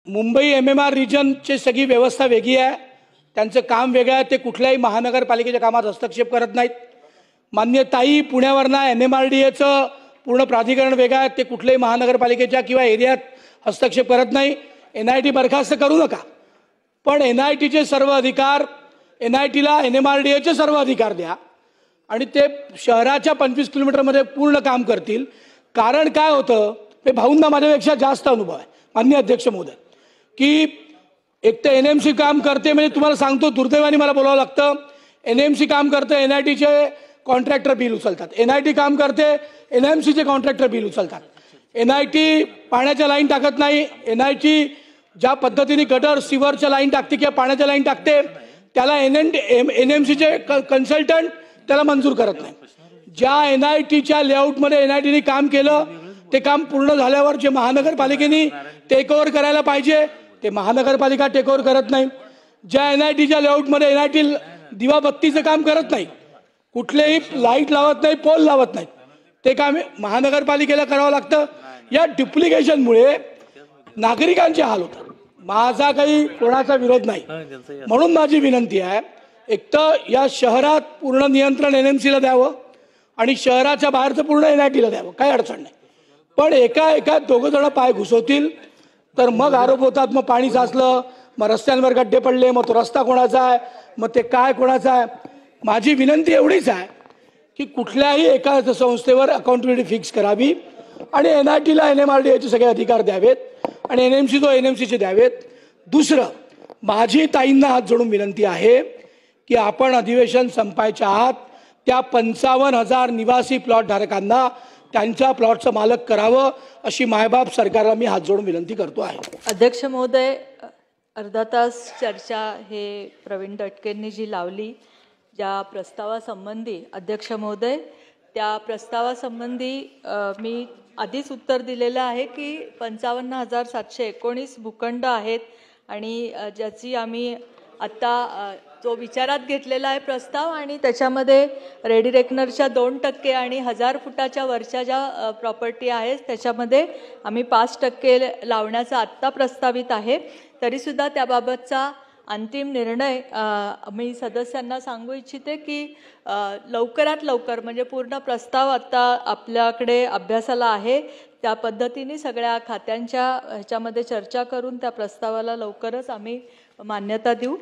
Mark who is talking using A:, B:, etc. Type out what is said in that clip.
A: Mumbai MMR रिजनची सगळी व्यवस्था वेगळी आहे, त्यांचं काम वेगळं आहे, ते कुठल्याही महानगरपालिकेच्या कामात हस्तक्षेप करत नाहीत। मान्य ताई पुण्यावरनं एमएमआरडीएचं पूर्ण प्राधिकरण वेगळं आहे, ते कुठल्याही महानगरपालिकेच्या किंवा एरियात हस्तक्षेप करत नाही। एनआयटी बरखास्त करू नका, पण एनआयटीचे सर्व अधिकार एनआयटीला एमएमआरडीएचे सर्व अधिकार द्या आणि ते शहराच्या 25 किलोमीटरमध्ये पूर्ण काम करतील। कारण काय होतं, ते भाऊंना माझ्यापेक्षा जास्त अनुभव आहे माननीय अध्यक्ष महोदय, की एक तर एनएमसी काम करते म्हणजे तुम्हाला सांगतो, दुर्दैवाने मला बोलावं लागतं, एनएमसी काम करते एनआयटीचे कॉन्ट्रॅक्टर बिल उचलतात, एनआयटी काम करते एनएमसीचे कॉन्ट्रॅक्टर बिल उचलतात। एनआयटी पाण्याच्या लाईन टाकत नाही, एनआयटी ज्या पद्धतीने गटर सिवरच्या लाईन टाकते किंवा पाण्याच्या लाईन टाकते त्याला एनएमसीचे कन्सल्टंट त्याला मंजूर करत नाही। ज्या एनआयटीच्या लेआउटमध्ये एनआयटीने काम केलं ते काम पूर्ण झाल्यावर जे महानगरपालिकेने टेक ओव्हर करायला पाहिजे ते महानगरपालिका टेक ओव्हर करत नाही। ज्या एनआयटीच्या लेआउटमध्ये एनआयटी दिवाबत्तीचं काम करत नाही, कुठलेही लाईट लावत नाही, पोल लावत नाही, ते काम महानगरपालिकेला करावं लागतं। या डुप्लिकेशनमुळे नागरिकांचे हाल होतात। माझा काही कोणाचा विरोध नाही, म्हणून माझी विनंती आहे, एक तर या शहरात पूर्ण नियंत्रण एनएमसीला द्यावं आणि शहराच्या बाहेरचं पूर्ण एनआयटीला द्यावं, काही अडचण नाही। पण एका दोघं जण पाय घुसवतील तर मग आरोप होतात, मग पाणी साचलं, मग रस्त्यांवर गड्डे पडले, मग तो रस्ता कोणाचा आहे, मग ते काय कोणाचा आहे। माझी विनंती एवढीच आहे की कुठल्याही एका संस्थेवर अकाउंटेबिलिटी फिक्स करावी आणि एनआयटीला एमएमआरडीएचे सगळे अधिकार द्यावेत आणि एनएमसीचे द्यावेत। दुसरं, माझी ताईंना हात जोडून विनंती आहे की आपण अधिवेशन संपायच्या आत त्या 55,000 निवासी प्लॉट धारकांना त्यांच्या प्लॉटचं मालक करावं, अशी मायबाप सरकारला मी हात जोडून विनंती करतो आहे।
B: अध्यक्ष महोदय, अर्धा तास चर्चा हे प्रवीण दटकेंनी जी लावली, ज्या प्रस्तावासंबंधी अध्यक्ष महोदय, त्या प्रस्तावासंबंधी मी आधीच उत्तर दिलेलं आहे की 55,719 भूखंड आहेत आणि ज्याची आम्ही आत्ता जो विचारात घेतलेला आहे प्रस्ताव, आणि त्याच्यामध्ये रेडी रेकनरच्या 2% आणि 1000 फुटाच्या वरच्या ज्या प्रॉपर्टी आहेत त्याच्यामध्ये आम्ही 5% लावण्याचा आत्ता प्रस्तावित आहे। तरीसुद्धा त्याबाबतचा अंतिम निर्णय मी सदस्यांना सांगू इच्छिते की लवकरात लवकर, म्हणजे पूर्ण प्रस्ताव आता आपल्याकडे अभ्यासाला आहे, त्या पद्धतीने सगळ्या खात्यांच्या ह्याच्यामध्ये चर्चा करून त्या प्रस्तावाला लवकरच आम्ही मान्यता देऊ।